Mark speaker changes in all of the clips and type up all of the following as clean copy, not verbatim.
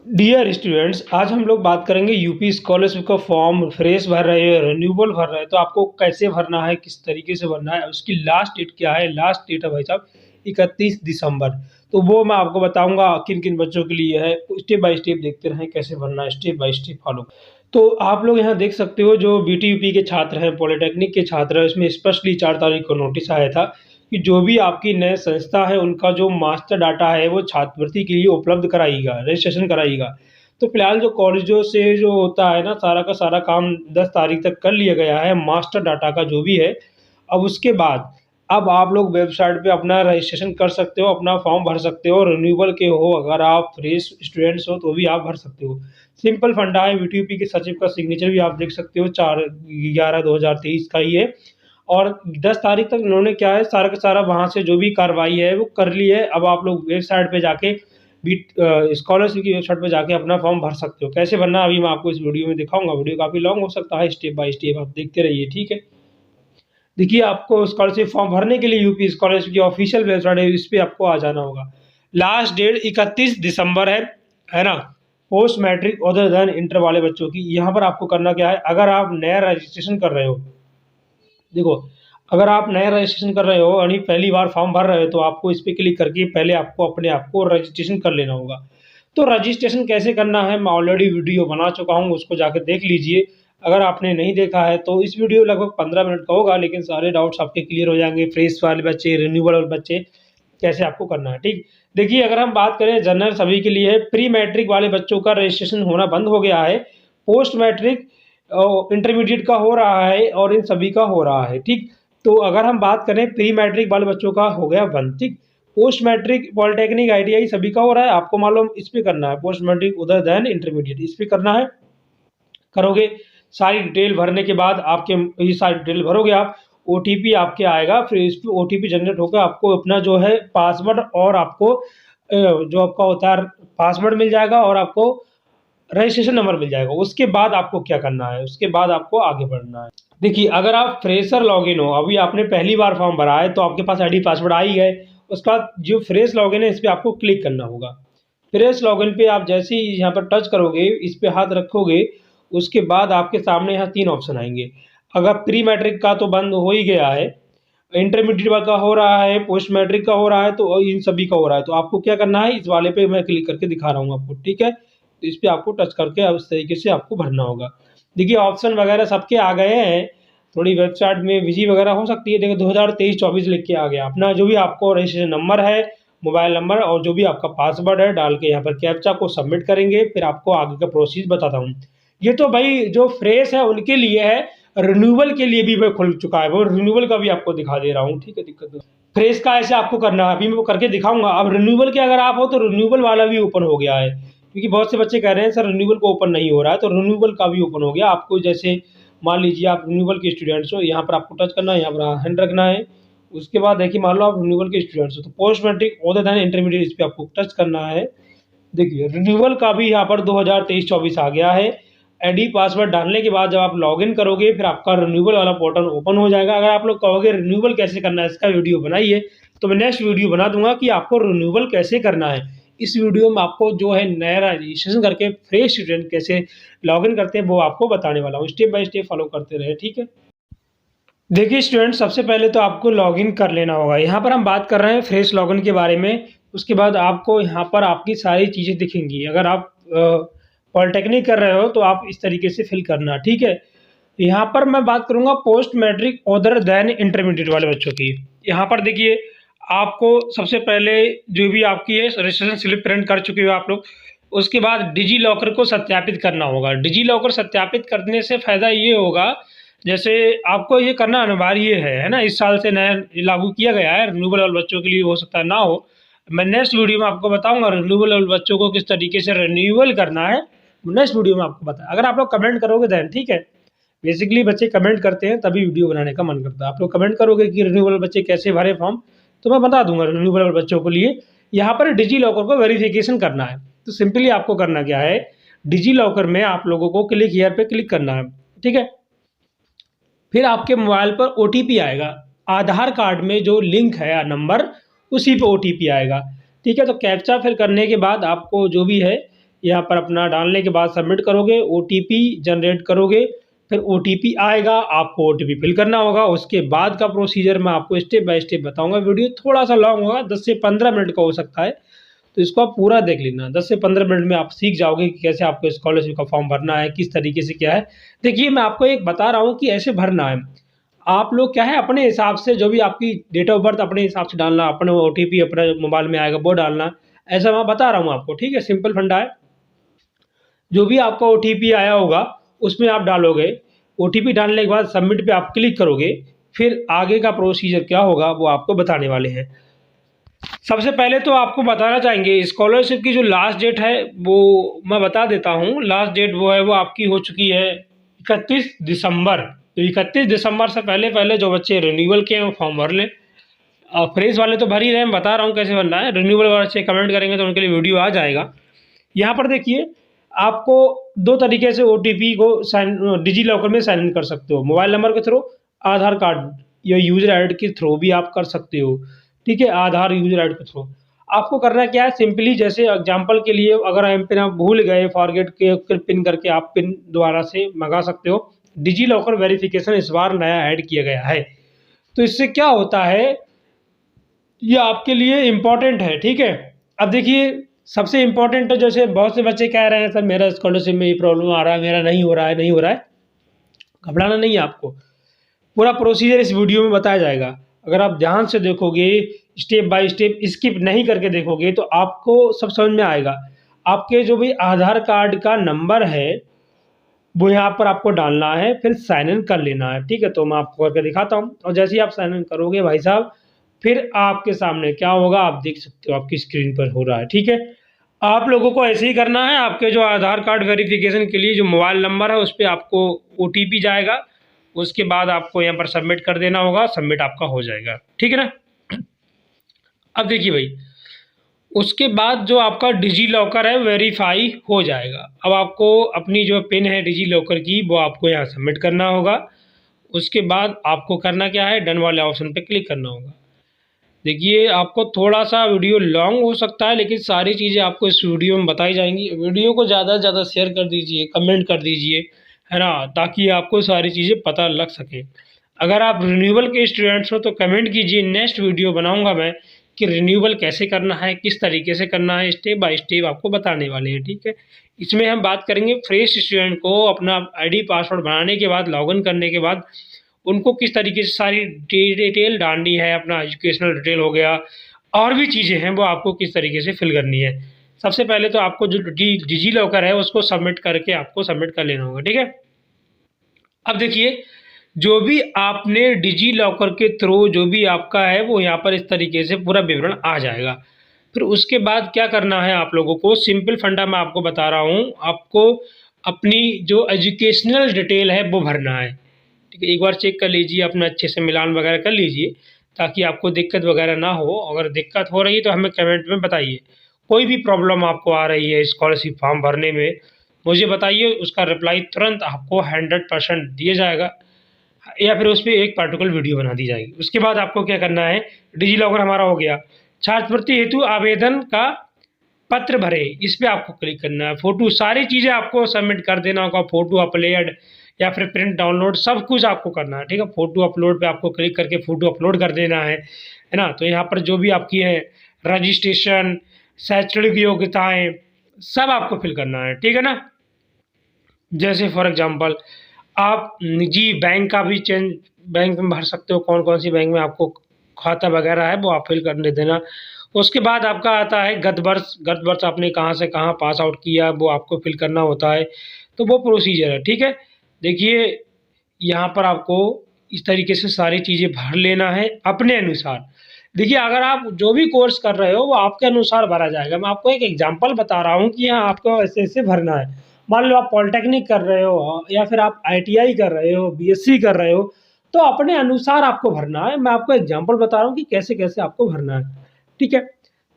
Speaker 1: Dear students, आज हम लोग बात करेंगे यूपी स्कॉलरशिप का फॉर्म फ्रेश भर रहे हैं, रिन्यूएबल भर रहे हैं, तो आपको कैसे भरना है, किस तरीके से भरना है, उसकी लास्ट डेट क्या है। लास्ट डेट है भाई साहब 31 दिसंबर। तो वो मैं आपको बताऊंगा किन किन बच्चों के लिए है। स्टेप बाय स्टेप देखते रहें कैसे भरना है, स्टेप बाय स्टेप फॉलो। तो आप लोग यहाँ देख सकते हो, जो बीटी यूपी के छात्र हैं, पॉलिटेक्निक के छात्र हैं, इसमें स्पष्टली 4 तारीख को नोटिस आया था कि जो भी आपकी नए संस्था है उनका जो मास्टर डाटा है वो छात्रवृत्ति के लिए उपलब्ध कराइएगा, रजिस्ट्रेशन कराइएगा। तो फिलहाल जो कॉलेजों से जो होता है ना, सारा का सारा काम 10 तारीख तक कर लिया गया है, मास्टर डाटा का जो भी है। अब उसके बाद अब आप लोग वेबसाइट पे अपना रजिस्ट्रेशन कर सकते हो, अपना फॉर्म भर सकते हो। रिन्यूएबल के हो, अगर आप फ्रेश स्टूडेंट्स हो तो भी आप भर सकते हो। सिंपल फंडा है। वीटीयूपी के सचिव का सिग्नेचर भी आप देख सकते हो, 4/11/2023 का ही है। और 10 तारीख तक उन्होंने क्या है, सारा का सारा वहाँ से जो भी कार्रवाई है वो कर ली है। अब आप लोग वेबसाइट पे जाके स्कॉलरशिप की वेबसाइट पे जाके अपना फॉर्म भर सकते हो। कैसे भरना अभी मैं आपको इस वीडियो में दिखाऊंगा। वीडियो काफ़ी लॉन्ग हो सकता है, स्टेप बाय स्टेप आप देखते रहिए, ठीक है। देखिए, आपको स्कॉलरशिप फॉर्म भरने के लिए यूपी स्कॉलरशिप की ऑफिशियल वेबसाइट है, इस पर आपको आ जाना होगा। लास्ट डेट 31 दिसंबर है ना। Post matric other than inter वाले बच्चों की यहाँ पर आपको करना क्या है। अगर आप नया रजिस्ट्रेशन कर रहे हो, देखो, अगर आप नया रजिस्ट्रेशन कर रहे हो यानी पहली बार फॉर्म भर रहे हो, तो आपको इस पर क्लिक करके पहले आपको अपने आप को रजिस्ट्रेशन कर लेना होगा। तो रजिस्ट्रेशन कैसे करना है मैं ऑलरेडी वीडियो बना चुका हूँ, उसको जाकर देख लीजिए। अगर आपने नहीं देखा है तो इस वीडियो लगभग 15 मिनट का होगा, लेकिन सारे डाउट्स आपके क्लियर हो जाएंगे। फ्रेश वाले बच्चे, रिन्यूएबल वाले बच्चे, कैसे आपको करना है, ठीक। देखिए, अगर हम बात करें जनरल सभी के लिए है। प्री मैट्रिक वाले बच्चों का रजिस्ट्रेशन होना बंद हो गया है। पोस्ट मैट्रिक इंटरमीडिएट का हो रहा है और इन सभी का हो रहा है, ठीक। तो अगर हम बात करें, प्री मैट्रिक वाले बच्चों का हो गया बंद, ठीक। पोस्ट मैट्रिक पॉलिटेक्निक आईटीआई सभी का हो रहा है। आपको मालूम इस पे करना है, पोस्ट मैट्रिक उधर देन इंटरमीडिएट, इस पे करना है। करोगे, सारी डिटेल भरने के बाद आपके ये सारी डिटेल भरोगे आप, ओटीपी आपके आएगा। फिर इस पर ओटीपी जनरेट होकर आपको अपना जो है पासवर्ड और आपको जो आपका होता है पासवर्ड मिल जाएगा और आपको रजिस्ट्रेशन नंबर मिल जाएगा। उसके बाद आपको क्या करना है, उसके बाद आपको आगे बढ़ना है। देखिए, अगर आप फ्रेशर लॉगिन हो, अभी आपने पहली बार फॉर्म भरा है, तो आपके पास आईडी पासवर्ड आ ही गए। उसके बाद जो फ्रेश लॉगिन है, इस पर आपको क्लिक करना होगा। फ्रेश लॉगिन पे आप जैसे ही यहाँ पर टच करोगे, इस पे हाथ रखोगे, उसके बाद आपके सामने यहाँ 3 ऑप्शन आएंगे। अगर प्री मैट्रिक का तो बंद हो ही गया है, इंटरमीडिएट का हो रहा है, पोस्ट मैट्रिक का हो रहा है, तो इन सभी का हो रहा है। तो आपको क्या करना है, इस वाले पे मैं क्लिक करके दिखा रहा हूँ आपको, ठीक है। तो इस पे आपको टच करके अब इस तरीके से आपको भरना होगा। देखिए, ऑप्शन वगैरह सबके आ गए हैं। थोड़ी वेबसाइट में बिजी वगैरह हो सकती है। देखो, 2023-24 लिख के आ गया। अपना जो भी आपको रजिस्ट्रेशन नंबर है, मोबाइल नंबर और जो भी आपका पासवर्ड है डाल के यहाँ पर कैप्चा को सबमिट करेंगे। फिर आपको आगे का प्रोसेस बताता हूँ। ये तो भाई जो फ्रेश है उनके लिए है। रिन्यूअल के लिए भी मैं खुल चुका है, वो रिन्यूअल का भी आपको दिखा दे रहा हूँ, ठीक है। दिक्कत नहीं। फ्रेश का ऐसे आपको करना है, अभी मैं वो करके दिखाऊंगा। अब रिन्यूअल के अगर आप हो तो रिन्यूअल वाला भी ओपन हो गया है, क्योंकि बहुत से बच्चे कह रहे हैं सर रिन्यूअल को ओपन नहीं हो रहा है, तो रिन्यूअल का भी ओपन हो गया। आपको जैसे मान लीजिए आप रिन्यूअल के स्टूडेंट्स हो, यहाँ पर आपको टच करना है, यहाँ पर हैंड रखना है। उसके बाद देखिए, मान लो आप रिन्यूअल के स्टूडेंट्स हो, तो post matric other than intermediate, इस पर आपको टच करना है। देखिए, रिन्यूअल का भी यहाँ पर 2023-24 आ गया है। आईडी पासवर्ड डालने के बाद जब आप लॉगिन करोगे, फिर आपका रिन्यूअल वाला पोर्टल ओपन हो जाएगा। अगर आप लोग कहोगे रिन्यूअल कैसे करना है, इसका वीडियो बनाइए, तो मैं नेक्स्ट वीडियो बना दूंगा कि आपको रिन्यूअल कैसे करना है। इस वीडियो में आपको जो है नया रजिस्ट्रेशन करके फ्रेश स्टूडेंट कैसे लॉगिन करते हैं वो आपको बताने वाला हूँ। स्टेप बाय स्टेप फॉलो करते रहे, ठीक है। देखिए स्टूडेंट, सबसे पहले तो आपको लॉगिन कर लेना होगा। यहाँ पर हम बात कर रहे हैं फ्रेश लॉगिन के बारे में। उसके बाद आपको यहाँ पर आपकी सारी चीज़ें दिखेंगी। अगर आप पॉलिटेक्निक कर रहे हो तो आप इस तरीके से फिल करना, ठीक है। यहाँ पर मैं बात करूँगा post matric other than intermediate वाले बच्चों की। यहाँ पर देखिए, आपको सबसे पहले जो भी आपकी है रजिस्ट्रेशन स्लिप प्रिंट कर चुके हो आप लोग, उसके बाद डिजी लॉकर को सत्यापित करना होगा। डिजी लॉकर सत्यापित करने से फ़ायदा ये होगा, जैसे आपको ये करना अनिवार्य है ना। इस साल से नया लागू किया गया है, रिन्यूएबल वाले बच्चों के लिए हो सकता है ना हो। मैं नेक्स्ट वीडियो में आपको बताऊंगा रिन्यूएबल वाले बच्चों को किस तरीके से रिन्यूअल करना है, नेक्स्ट वीडियो में आपको बताया। अगर आप लोग कमेंट करोगे देन, ठीक है। बेसिकली बच्चे कमेंट करते हैं तभी वीडियो बनाने का मन करता है। आप लोग कमेंट करोगे कि रिन्यूएबल बच्चे कैसे भरे फॉर्म, तो मैं बता दूंगा रिन्यूएबल वाले बच्चों के लिए। यहाँ पर डिजी लॉकर को वेरिफिकेशन करना है, तो सिंपली आपको करना क्या है, डिजी लॉकर में आप लोगों को क्लिक हियर पे क्लिक करना है, ठीक है। फिर आपके मोबाइल पर ओटीपी आएगा। आधार कार्ड में जो लिंक है या नंबर, उसी पे ओटीपी आएगा, ठीक है। तो कैप्चा फिल करने के बाद आपको जो भी है यहाँ पर अपना डालने के बाद सबमिट करोगे, ओटीपी जनरेट करोगे, फिर ओटीपी आएगा, आपको ओटीपी फिल करना होगा। उसके बाद का प्रोसीजर मैं आपको स्टेप बाय स्टेप बताऊंगा। वीडियो थोड़ा सा लॉन्ग होगा, 10 से 15 मिनट का हो सकता है, तो इसको आप पूरा देख लेना। 10 से 15 मिनट में आप सीख जाओगे कि कैसे आपको स्कॉलरशिप का फॉर्म भरना है, किस तरीके से क्या है। देखिए, मैं आपको एक बता रहा हूँ कि ऐसे भरना है। आप लोग क्या है, अपने हिसाब से जो भी आपकी डेट ऑफ बर्थ अपने हिसाब से डालना, अपने ओटीपी अपने मोबाइल में आएगा वो डालना, ऐसा मैं बता रहा हूँ आपको, ठीक है। सिंपल फंडा है। जो भी आपका ओटीपी आया होगा उसमें आप डालोगे, ओटीपी डालने के बाद सबमिट पे आप क्लिक करोगे, फिर आगे का प्रोसीजर क्या होगा वो आपको बताने वाले हैं। सबसे पहले तो आपको बताना चाहेंगे स्कॉलरशिप की जो लास्ट डेट है वो मैं बता देता हूँ। लास्ट डेट वो है, वो आपकी हो चुकी है 31 दिसंबर। तो 31 दिसंबर से पहले पहले जो बच्चे रिन्यूअल के हैं वो फॉर्म भर लें। फ्रेश वाले तो भर ही रहे हैं, बता रहा हूँ कैसे भरना है। रिन्यूअल वाले बच्चे कमेंट करेंगे तो उनके लिए वीडियो आ जाएगा। यहाँ पर देखिए, आपको दो तरीके से ओटीपी को साइन डिजी लॉकर में साइन इन कर सकते हो। मोबाइल नंबर के थ्रू, आधार कार्ड या यूजर आईडी के थ्रू भी आप कर सकते हो, ठीक है। आधार यूजर आईडी के थ्रू आपको करना क्या है, सिंपली जैसे एग्जांपल के लिए अगर एम पिन आप भूल गए, फॉरगेट के फिर पिन करके आप पिन दोबारा से मंगा सकते हो। डिजी लॉकर वेरिफिकेशन इस बार नया ऐड किया गया है, तो इससे क्या होता है, ये आपके लिए इम्पोर्टेंट है, ठीक है। अब देखिए, सबसे इम्पोर्टेंट है, जैसे बहुत से बच्चे कह रहे हैं सर मेरा स्कॉलरशिप में ये प्रॉब्लम आ रहा है, मेरा नहीं हो रहा है, नहीं हो रहा है। घबराना नहीं है आपको, पूरा प्रोसीजर इस वीडियो में बताया जाएगा। अगर आप ध्यान से देखोगे, स्टेप बाय स्टेप स्किप नहीं करके देखोगे तो आपको सब समझ में आएगा। आपके जो भी आधार कार्ड का नंबर है वो यहाँ पर आपको डालना है, फिर साइन इन कर लेना है, ठीक है। तो मैं आपको करके दिखाता हूँ, और जैसे ही आप साइन इन करोगे भाई साहब, फिर आपके सामने क्या होगा आप देख सकते हो, आपकी स्क्रीन पर हो रहा है, ठीक है। आप लोगों को ऐसे ही करना है। आपके जो आधार कार्ड वेरिफिकेशन के लिए जो मोबाइल नंबर है उस पर आपको ओटीपी जाएगा, उसके बाद आपको यहाँ पर सबमिट कर देना होगा, सबमिट आपका हो जाएगा, ठीक है ना। अब देखिए भाई, उसके बाद जो आपका डिजी लॉकर है वेरीफाई हो जाएगा। अब आपको अपनी जो पिन है डिजी लॉकर की वो आपको यहाँ सबमिट करना होगा। उसके बाद आपको करना क्या है, डन वाले ऑप्शन पे क्लिक करना होगा। देखिए, आपको थोड़ा सा वीडियो लॉन्ग हो सकता है, लेकिन सारी चीज़ें आपको इस वीडियो में बताई जाएंगी। वीडियो को ज़्यादा से ज़्यादा शेयर कर दीजिए, कमेंट कर दीजिए, है ना, ताकि आपको सारी चीज़ें पता लग सके। अगर आप रिन्यूअल के स्टूडेंट्स हो तो कमेंट कीजिए, नेक्स्ट वीडियो बनाऊंगा मैं कि रिन्यूअल कैसे करना है, किस तरीके से करना है, स्टेप बाय स्टेप आपको बताने वाले हैं, ठीक है। इसमें हम बात करेंगे फ्रेश स्टूडेंट को अपना आईडी पासवर्ड बनाने के बाद, लॉगिन करने के बाद उनको किस तरीके से सारी डिटेल डालनी है, अपना एजुकेशनल डिटेल हो गया, और भी चीज़ें हैं वो आपको किस तरीके से फिल करनी है। सबसे पहले तो आपको जो डिजी लॉकर है उसको सबमिट करके आपको सबमिट कर लेना होगा, ठीक है। अब देखिए, जो भी आपने डिजी लॉकर के थ्रू जो भी आपका है वो यहाँ पर इस तरीके से पूरा विवरण आ जाएगा। फिर उसके बाद क्या करना है आप लोगों को, सिंपल फंडा मैं आपको बता रहा हूँ। आपको अपनी जो एजुकेशनल डिटेल है वो भरना है, ठीक है। एक बार चेक कर लीजिए, अपना अच्छे से मिलान वगैरह कर लीजिए ताकि आपको दिक्कत वगैरह ना हो। अगर दिक्कत हो रही है तो हमें कमेंट में बताइए। कोई भी प्रॉब्लम आपको आ रही है स्कॉलरशिप फॉर्म भरने में, मुझे बताइए, उसका रिप्लाई तुरंत आपको 100% दिया जाएगा, या फिर उस पर एक पार्टिकुलर वीडियो बना दी जाएगी। उसके बाद आपको क्या करना है, डिजी लॉकर हमारा हो गया। छात्रवृत्ति हेतु आवेदन का पत्र भरे, इस पर आपको क्लिक करना है। फ़ोटो, सारी चीज़ें आपको सबमिट कर देना होगा। फ़ोटो अपलोड या फिर प्रिंट डाउनलोड सब कुछ आपको करना है, ठीक है। फ़ोटो अपलोड पे आपको क्लिक करके फ़ोटो अपलोड कर देना है ना। तो यहाँ पर जो भी आपकी है रजिस्ट्रेशन, शैक्षणिक योग्यताएँ सब आपको फिल करना है, ठीक है ना। जैसे फॉर एग्जांपल आप निजी बैंक का भी चेंज बैंक में भर सकते हो, कौन कौन सी बैंक में आपको खाता वगैरह है वो आप फिल करने देना। उसके बाद आपका आता है गत वर्ष आपने कहाँ से कहाँ पास आउट किया वो आपको फिल करना होता है, तो वो प्रोसीजर है, ठीक है। देखिए, यहाँ पर आपको इस तरीके से सारी चीज़ें भर लेना है अपने अनुसार। देखिए, अगर आप जो भी कोर्स कर रहे हो वो आपके अनुसार भरा जाएगा। मैं आपको एक एग्जांपल बता रहा हूँ कि यहाँ आपको ऐसे ऐसे भरना है। मान लो आप पॉलिटेक्निक कर रहे हो या फिर आप आईटीआई कर रहे हो, बीएससी कर रहे हो, तो अपने अनुसार आपको भरना है। मैं आपको एग्जांपल बता रहा हूँ कि कैसे कैसे आपको भरना है, ठीक है।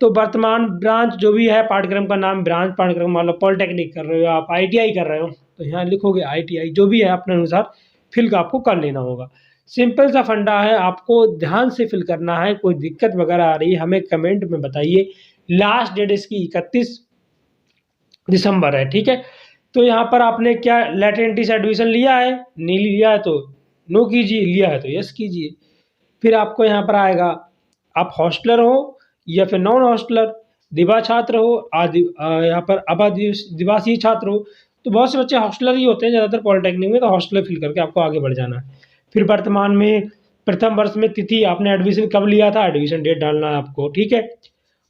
Speaker 1: तो वर्तमान ब्रांच जो भी है, पाठ्यक्रम का नाम ब्रांच पाठ्यक्रम, मान लो पॉलिटेक्निक कर रहे हो, आप आईटीआई कर रहे हो तो यहाँ लिखोगे आईटीआई, जो भी है अपने अनुसार फिल आपको कर लेना होगा। सिंपल सा फंडा है, आपको ध्यान से फिल करना है। कोई दिक्कत वगैरह आ रही है हमें कमेंट में बताइए। लास्ट डेट इसकी 31 दिसंबर है, ठीक है। तो यहाँ पर आपने क्या लेटर एंट्री से एडमिशन लिया है, नहीं लिया है तो नो कीजिए, लिया है तो यस कीजिए। फिर आपको यहाँ पर आएगा आप हॉस्टलर हो या फिर नॉन हॉस्टलर, दिवा छात्र हो, यहाँ पर दिवासी छात्र हो। तो बहुत से बच्चे हॉस्टलर ही होते हैं ज़्यादातर पॉलिटेक्निक में, तो हॉस्टलर फिल करके आपको आगे बढ़ जाना है। फिर वर्तमान में प्रथम वर्ष में तिथि, आपने एडमिशन कब लिया था, एडमिशन डेट डालना है आपको, ठीक है।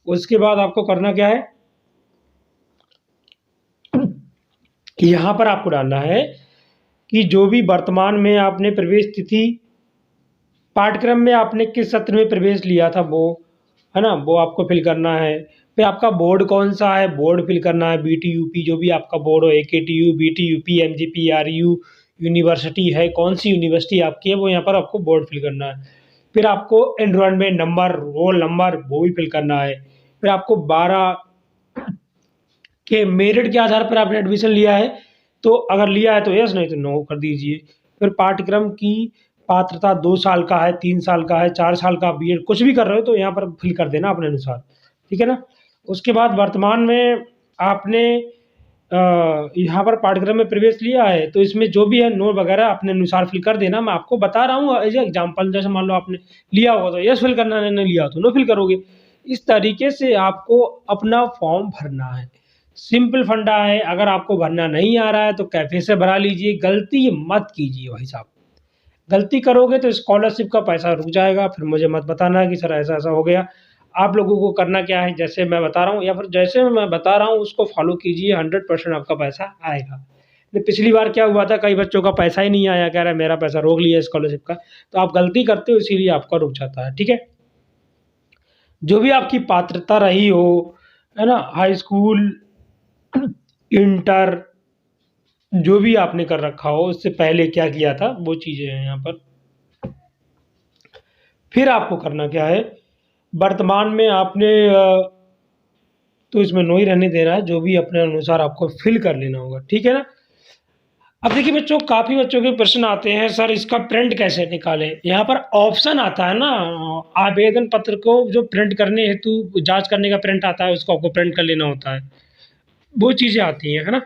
Speaker 1: उसके बाद आपको करना क्या है, यहाँ पर आपको डालना है कि जो भी वर्तमान में आपने प्रवेश तिथि, पाठ्यक्रम में आपने किस सत्र में प्रवेश लिया था वो, है ना, वो आपको फिल करना है। फिर आपका बोर्ड कौन सा है, बोर्ड फिल करना है, बीटी यूपी जो भी आपका बोर्ड हो, AKTU, BT UP, MGP, RU, university है, कौन सी यूनिवर्सिटी आपकी है वो यहाँ पर आपको बोर्ड फिल करना है। फिर आपको एनरोलमेंट नंबर, रोल नंबर वो भी फिल करना है। फिर आपको 12 के मेरिट के आधार पर आपने एडमिशन लिया है, तो अगर लिया है तो यस, नहीं तो नो कर दीजिए। फिर पाठ्यक्रम की पात्रता 2 साल का है, 3 साल का है, 4 साल का, बीएड कुछ भी कर रहे हो तो यहाँ पर फिल कर देना अपने अनुसार, ठीक है ना। उसके बाद वर्तमान में आपने यहाँ पर पाठ्यक्रम में प्रवेश लिया है तो इसमें जो भी है नोट वगैरह अपने अनुसार फिल कर देना। मैं आपको बता रहा हूँ एज एग्जाम्पल, जैसे मान लो आपने लिया होगा तो यस फिल करना, नहीं लिया तो नो फिल करोगे। इस तरीके से आपको अपना फॉर्म भरना है। सिंपल फंडा है, अगर आपको भरना नहीं आ रहा है तो कैफे से भरा लीजिए, गलती मत कीजिए भाई साहब। गलती करोगे तो स्कॉलरशिप का पैसा रुक जाएगा, फिर मुझे मत बताना कि सर ऐसा ऐसा हो गया। आप लोगों को करना क्या है, जैसे मैं बता रहा हूँ या फिर जैसे मैं बता रहा हूँ उसको फॉलो कीजिए, 100% आपका पैसा आएगा। नहीं, पिछली बार क्या हुआ था, कई बच्चों का पैसा ही नहीं आया, कह रहा है मेरा पैसा रोक लिया स्कॉलरशिप का। तो आप गलती करते हो इसीलिए आपका रुक जाता है, ठीक है। जो भी आपकी पात्रता रही हो, है ना, हाई स्कूल, इंटर, जो भी आपने कर रखा हो, उससे पहले क्या किया था वो चीज़ें हैं यहाँ पर। फिर आपको करना क्या है, वर्तमान में आपने तो इसमें नो ही रहने देना है, जो भी अपने अनुसार आपको फिल कर लेना होगा, ठीक है ना। अब देखिए बच्चों, काफ़ी बच्चों के प्रश्न आते हैं, सर इसका प्रिंट कैसे निकालें। यहाँ पर ऑप्शन आता है ना, आवेदन पत्र को जो प्रिंट करने हेतु जांच करने का प्रिंट आता है, उसको आपको प्रिंट कर लेना होता है, वो चीज़ें आती हैं, है ना।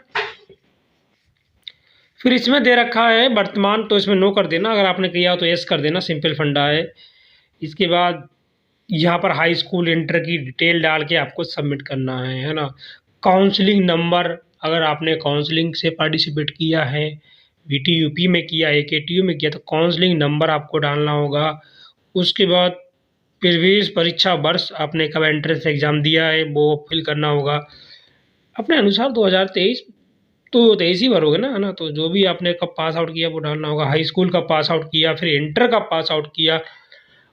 Speaker 1: फिर इसमें दे रखा है वर्तमान, तो इसमें नो कर देना, अगर आपने किया हो तो यस कर देना, सिंपल फंडा है। इसके बाद यहाँ पर हाई स्कूल इंटर की डिटेल डाल के आपको सबमिट करना है ना। काउंसलिंग नंबर, अगर आपने काउंसलिंग से पार्टिसिपेट किया है, बीटी यूपी में किया, एकेटीयू में किया, तो काउंसलिंग नंबर आपको डालना होगा। उसके बाद प्रवेश परीक्षा वर्ष, आपने कब एंट्रेंस एग्ज़ाम दिया है वो फिल करना होगा अपने अनुसार। 2023 तो 23 ही भरोगे ना, है ना। तो जो भी आपने कब पास आउट किया वो डालना होगा, हाई स्कूल का पास आउट किया, फिर इंटर का पास आउट किया,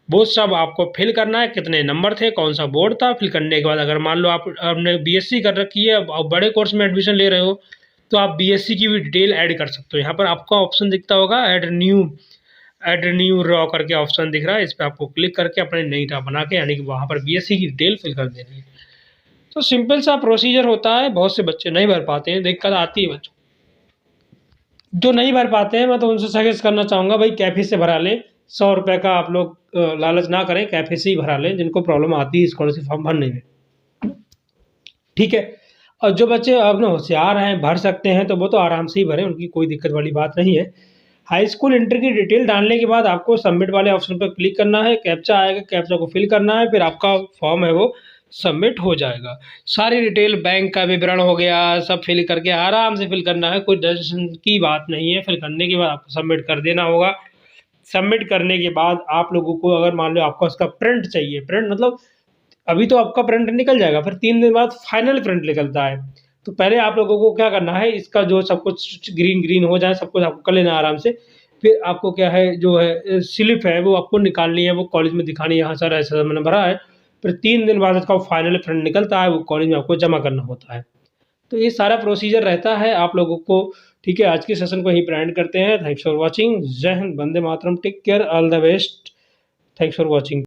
Speaker 1: वो सब आपको फिल करना है। कितने नंबर थे, कौन सा बोर्ड था, फिल करने के बाद अगर मान लो आपने बीएससी कर रखी है, आप बड़े कोर्स में एडमिशन ले रहे हो, तो आप बीएससी की भी डिटेल ऐड कर सकते हो। यहाँ पर आपका ऑप्शन दिखता होगा ऐड न्यू रॉ करके ऑप्शन दिख रहा है, इस पर आपको क्लिक करके अपने नई टा बना के, यानी कि वहाँ पर बीएससी की डिटेल फिल कर देनी है। तो सिंपल सा प्रोसीजर होता है, बहुत से बच्चे नहीं भर पाते हैं, दिक्कत आती है बच्चों जो नहीं भर पाते हैं। मैं तो उनसे सजेस्ट करना चाहूँगा भाई कैफे से भरा लें, 100 रुपये का आप लोग लालच ना करें, कैफे से ही भरा लें जिनको प्रॉब्लम आती है स्कॉलरशिप फॉर्म भरने में, ठीक है। और जो बच्चे अपने होशियार हैं, भर सकते हैं, तो वो तो आराम से ही भरें, उनकी कोई दिक्कत वाली बात नहीं है। हाई स्कूल इंटर की डिटेल डालने के बाद आपको सबमिट वाले ऑप्शन पर क्लिक करना है, कैप्चा आएगा, कैप्चा को फिल करना है, फिर आपका फॉर्म है वो सबमिट हो जाएगा। सारी डिटेल, बैंक का विवरण हो गया, सब फिल करके आराम से फिल करना है, कोई टेंशन की बात नहीं है। फिल करने के बाद आपको सबमिट कर देना होगा। सबमिट करने के बाद आप लोगों को अगर मान लो आपको उसका प्रिंट चाहिए, प्रिंट मतलब अभी तो आपका प्रिंट निकल जाएगा, फिर 3 दिन बाद फाइनल प्रिंट निकलता है। तो पहले आप लोगों को क्या करना है, इसका जो सब कुछ ग्रीन ग्रीन हो जाए, सब कुछ आपको कर लेना आराम से। फिर आपको क्या है, जो है स्लिप है वो आपको निकालनी है, वो कॉलेज में दिखानी है, हाँ सर ऐसा मैंने भरा है। फिर 3 दिन बाद इसका फाइनल प्रिंट निकलता है, वो कॉलेज में आपको जमा करना होता है। तो ये सारा प्रोसीजर रहता है आप लोगों को, ठीक है। आज के सेशन को यहीं पर एंड करते हैं। Thanks for watching. Jai Hind, Vande Mataram, take care, all the best, thanks for watching.